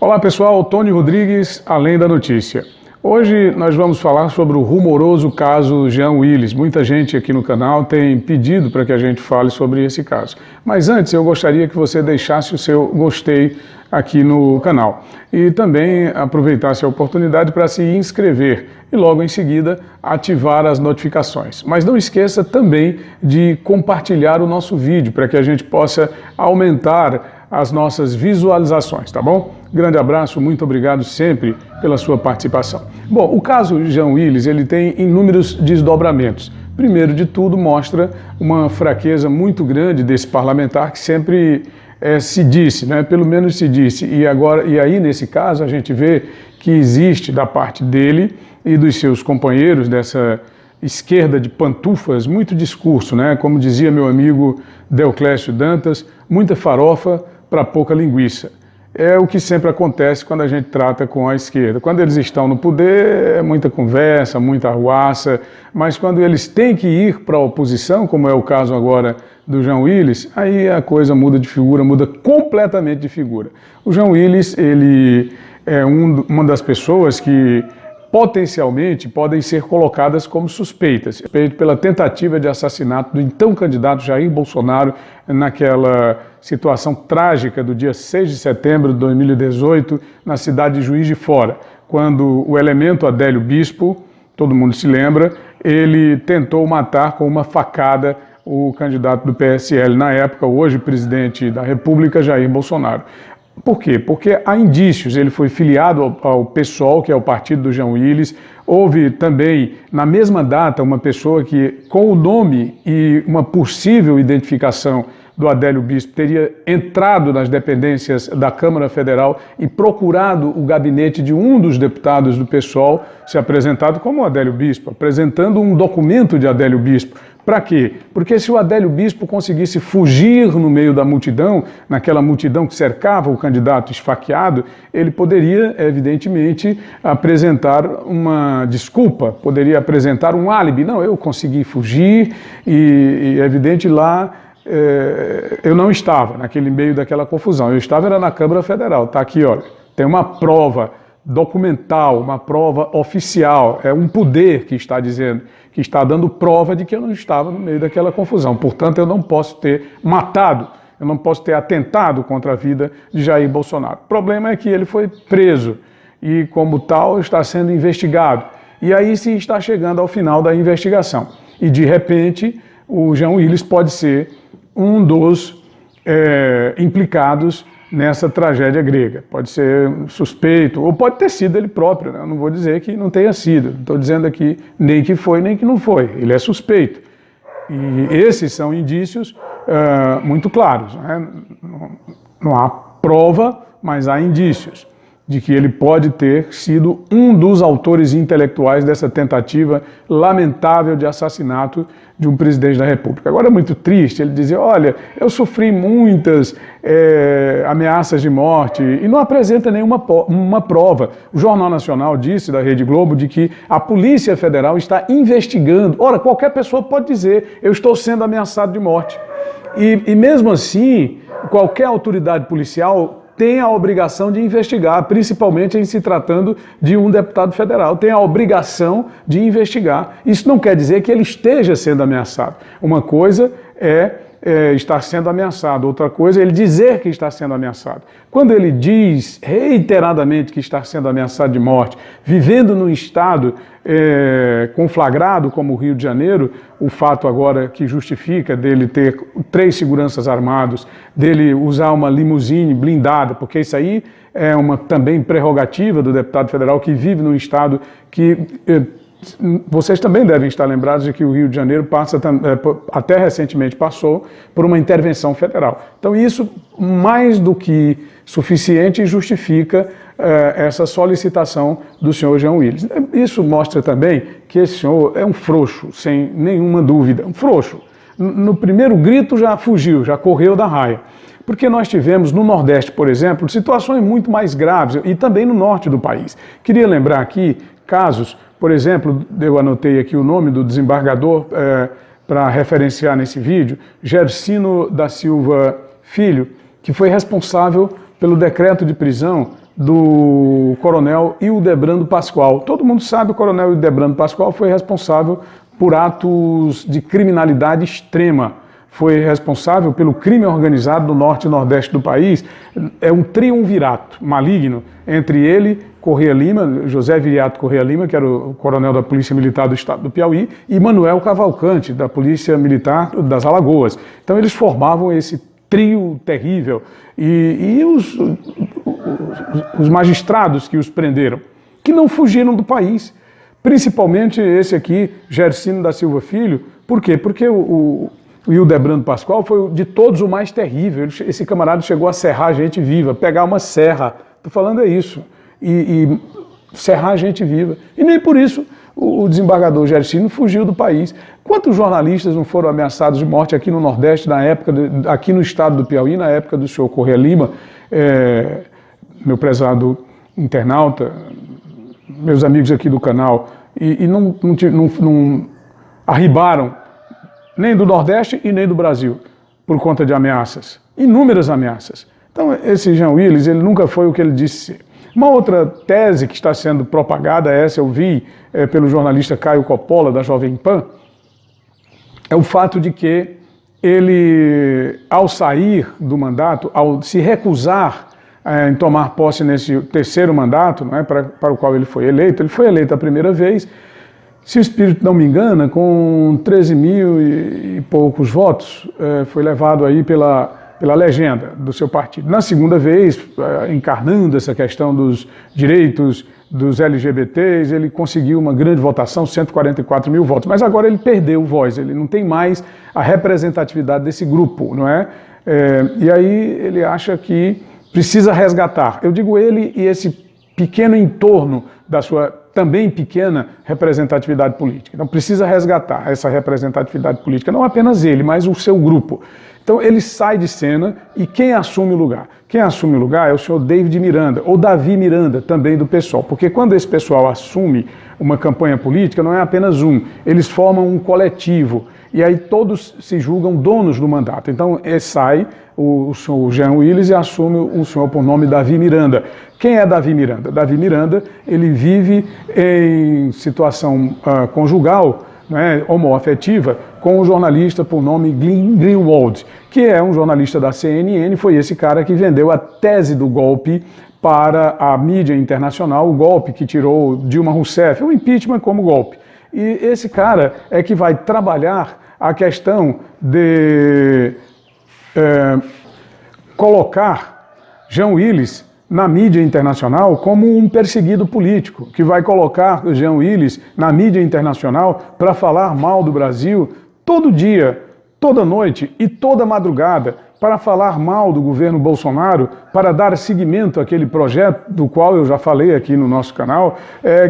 Olá pessoal, Tony Rodrigues, Além da Notícia. Hoje nós vamos falar sobre o rumoroso caso Jean Willis. Muita gente aqui no canal tem pedido para que a gente fale sobre esse caso. Mas antes eu gostaria que você deixasse o seu gostei aqui no canal e também aproveitasse a oportunidade para se inscrever e logo em seguida ativar as notificações. Mas não esqueça também de compartilhar o nosso vídeo para que a gente possa aumentar as nossas visualizações, tá bom? Grande abraço, muito obrigado sempre pela sua participação. Bom, o caso Jean Willis, ele tem inúmeros desdobramentos. Primeiro de tudo, mostra uma fraqueza muito grande desse parlamentar que sempre se disse, né? Pelo menos se disse, e aí nesse caso a gente vê que existe da parte dele e dos seus companheiros dessa esquerda de pantufas muito discurso, né? Como dizia meu amigo Deoclésio Dantas, muita farofa para pouca linguiça. É o que sempre acontece quando a gente trata com a esquerda. Quando eles estão no poder, é muita conversa, muita arruaça, mas quando eles têm que ir para a oposição, como é o caso agora do Jean Willis, aí a coisa muda de figura, muda completamente de figura. O Jean Willis, ele é uma das pessoas que potencialmente podem ser colocadas como suspeitas, pela tentativa de assassinato do então candidato Jair Bolsonaro naquela situação trágica do dia 6 de setembro de 2018 na cidade de Juiz de Fora, quando o elemento Adélio Bispo, todo mundo se lembra, ele tentou matar com uma facada o candidato do PSL na época, hoje presidente da República, Jair Bolsonaro. Por quê? Porque há indícios, ele foi filiado ao PSOL, que é o partido do Jean Willis. Houve também, na mesma data, uma pessoa que, com o nome e uma possível identificação do Adélio Bispo, teria entrado nas dependências da Câmara Federal e procurado o gabinete de um dos deputados do PSOL, se apresentado como Adélio Bispo, apresentando um documento de Adélio Bispo. Para quê? Porque se o Adélio Bispo conseguisse fugir no meio da multidão, naquela multidão que cercava o candidato esfaqueado, ele poderia, evidentemente, apresentar uma desculpa, poderia apresentar um álibi. Não, eu consegui fugir e evidente, lá eu não estava naquele meio daquela confusão. Eu estava era na Câmara Federal. Está aqui, olha, tem uma prova documental, uma prova oficial, é um poder que está dizendo, que está dando prova de que eu não estava no meio daquela confusão. Portanto, eu não posso ter matado, eu não posso ter atentado contra a vida de Jair Bolsonaro. O problema é que ele foi preso e, como tal, está sendo investigado. E aí se está chegando ao final da investigação. E, de repente, o Jean Willis pode ser um dos implicados nessa tragédia grega. Pode ser suspeito, ou pode ter sido ele próprio, né? Eu não vou dizer que não tenha sido, não estou dizendo aqui nem que foi, nem que não foi, ele é suspeito. E esses são indícios muito claros, né? Não há prova, mas há indícios de que ele pode ter sido um dos autores intelectuais dessa tentativa lamentável de assassinato de um presidente da República. Agora é muito triste ele dizer, olha, eu sofri muitas ameaças de morte e não apresenta nenhuma prova. O Jornal Nacional disse, da Rede Globo, de que a Polícia Federal está investigando. Ora, qualquer pessoa pode dizer, eu estou sendo ameaçado de morte. E mesmo assim, qualquer autoridade policial tem a obrigação de investigar, principalmente em se tratando de um deputado federal, tem a obrigação de investigar. Isso não quer dizer que ele esteja sendo ameaçado. Uma coisa é estar sendo ameaçado, outra coisa é ele dizer que está sendo ameaçado. Quando ele diz reiteradamente que está sendo ameaçado de morte, vivendo num estado conflagrado como o Rio de Janeiro, o fato agora que justifica dele ter 3 seguranças armados, dele usar uma limusine blindada, porque isso aí é uma também prerrogativa do deputado federal que vive num estado que... Vocês também devem estar lembrados de que o Rio de Janeiro passa, até recentemente passou, por uma intervenção federal. Então isso, mais do que suficiente, justifica essa solicitação do senhor Jean Willis. Isso mostra também que esse senhor é um frouxo, sem nenhuma dúvida, um frouxo. No primeiro grito já fugiu, já correu da raia. Porque nós tivemos no Nordeste, por exemplo, situações muito mais graves, e também no Norte do país. Queria lembrar aqui casos, por exemplo, eu anotei aqui o nome do desembargador para referenciar nesse vídeo, Gersino da Silva Filho, que foi responsável pelo decreto de prisão do coronel Hildebrando Pascoal. Todo mundo sabe que o coronel Hildebrando Pascoal foi responsável por atos de criminalidade extrema. Foi responsável pelo crime organizado no norte e nordeste do país. É um triunvirato maligno entre ele, Correia Lima, José Viriato Correia Lima, que era o coronel da Polícia Militar do Estado do Piauí, e Manuel Cavalcante, da Polícia Militar das Alagoas. Então eles formavam esse trio terrível. E os magistrados que os prenderam, que não fugiram do país, principalmente esse aqui, Gersino da Silva Filho. Por quê? Porque o Hildebrando Pascoal foi de todos o mais terrível. Esse camarada chegou a serrar gente viva, pegar uma serra, estou falando é isso, e serrar gente viva. E nem por isso o desembargador Gersino fugiu do país. Quantos jornalistas não foram ameaçados de morte aqui no Nordeste, na época, aqui no estado do Piauí, na época do senhor Correia Lima, meu prezado internauta, meus amigos aqui do canal, e não arribaram nem do Nordeste e nem do Brasil, por conta de ameaças, inúmeras ameaças. Então, esse Jean Willis, ele nunca foi o que ele disse ser. Uma outra tese que está sendo propagada, essa eu vi pelo jornalista Caio Coppola, da Jovem Pan, é o fato de que ele, ao sair do mandato, ao se recusar em tomar posse nesse terceiro mandato, não é, para o qual ele foi eleito a primeira vez, se o espírito não me engana, com 13 mil e poucos votos, foi levado aí pela legenda do seu partido. Na segunda vez, encarnando essa questão dos direitos dos LGBTs, ele conseguiu uma grande votação, 144 mil votos, mas agora ele perdeu voz, ele não tem mais a representatividade desse grupo, não é? E aí ele acha que precisa resgatar. Eu digo ele e esse pequeno entorno da sua também pequena representatividade política. Então precisa resgatar essa representatividade política, não apenas ele, mas o seu grupo. Então ele sai de cena e quem assume o lugar? Quem assume o lugar é o senhor David Miranda, ou Davi Miranda, também do PSOL, porque quando esse pessoal assume uma campanha política, não é apenas um, eles formam um coletivo, e aí todos se julgam donos do mandato. Então sai o senhor Jean Willis e assume o senhor por nome Davi Miranda. Quem é Davi Miranda? Davi Miranda, ele vive em situação conjugal, né, homoafetiva, com um jornalista por nome Glenn Greenwald, que é um jornalista da CNN, foi esse cara que vendeu a tese do golpe para a mídia internacional, o golpe que tirou Dilma Rousseff, o impeachment como golpe. E esse cara é que vai trabalhar a questão de colocar Jean Willis na mídia internacional como um perseguido político, que vai colocar o Jean Willis na mídia internacional para falar mal do Brasil todo dia, toda noite e toda madrugada, para falar mal do governo Bolsonaro, para dar seguimento àquele projeto do qual eu já falei aqui no nosso canal,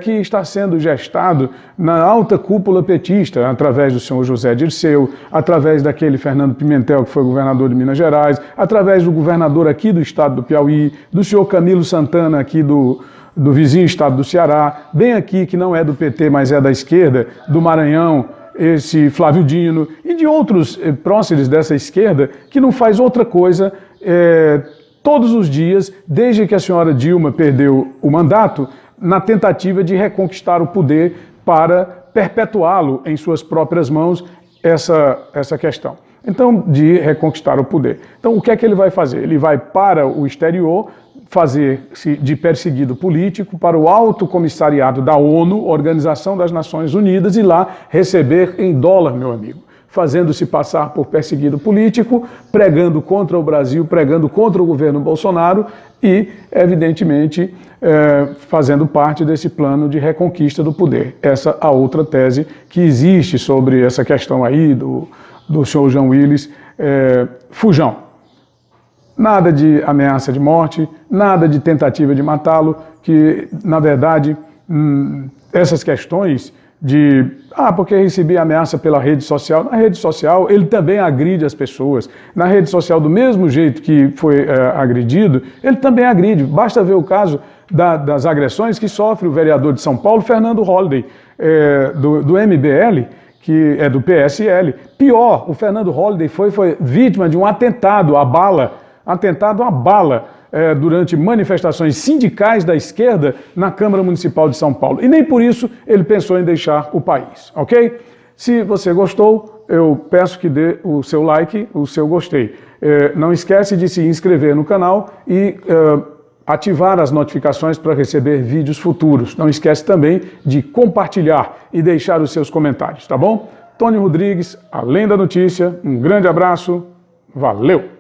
que está sendo gestado na alta cúpula petista, através do senhor José Dirceu, através daquele Fernando Pimentel, que foi governador de Minas Gerais, através do governador aqui do estado do Piauí, do senhor Camilo Santana aqui do vizinho estado do Ceará, bem aqui, que não é do PT, mas é da esquerda, do Maranhão, esse Flávio Dino, e de outros próceres dessa esquerda, que não faz outra coisa todos os dias, desde que a senhora Dilma perdeu o mandato, na tentativa de reconquistar o poder para perpetuá-lo em suas próprias mãos, essa questão. Então, de reconquistar o poder. Então, o que é que ele vai fazer? Ele vai para o exterior, fazer-se de perseguido político para o Alto Comissariado da ONU, Organização das Nações Unidas, e lá receber em dólar, meu amigo, fazendo-se passar por perseguido político, pregando contra o Brasil, pregando contra o governo Bolsonaro e, evidentemente, fazendo parte desse plano de reconquista do poder. Essa é a outra tese que existe sobre essa questão aí do senhor Jean Willis. Fujão. Nada de ameaça de morte, nada de tentativa de matá-lo, que, na verdade, essas questões de, porque recebi ameaça pela rede social, na rede social ele também agride as pessoas, na rede social do mesmo jeito que foi agredido, ele também agride, basta ver o caso das agressões que sofre o vereador de São Paulo, Fernando Holliday, do MBL, que é do PSL. Pior, o Fernando Holliday foi vítima de um atentado à bala durante manifestações sindicais da esquerda na Câmara Municipal de São Paulo. E nem por isso ele pensou em deixar o país, ok? Se você gostou, eu peço que dê o seu like, o seu gostei. Não esquece de se inscrever no canal e ativar as notificações para receber vídeos futuros. Não esquece também de compartilhar e deixar os seus comentários, tá bom? Tony Rodrigues, Além da Notícia, um grande abraço, valeu!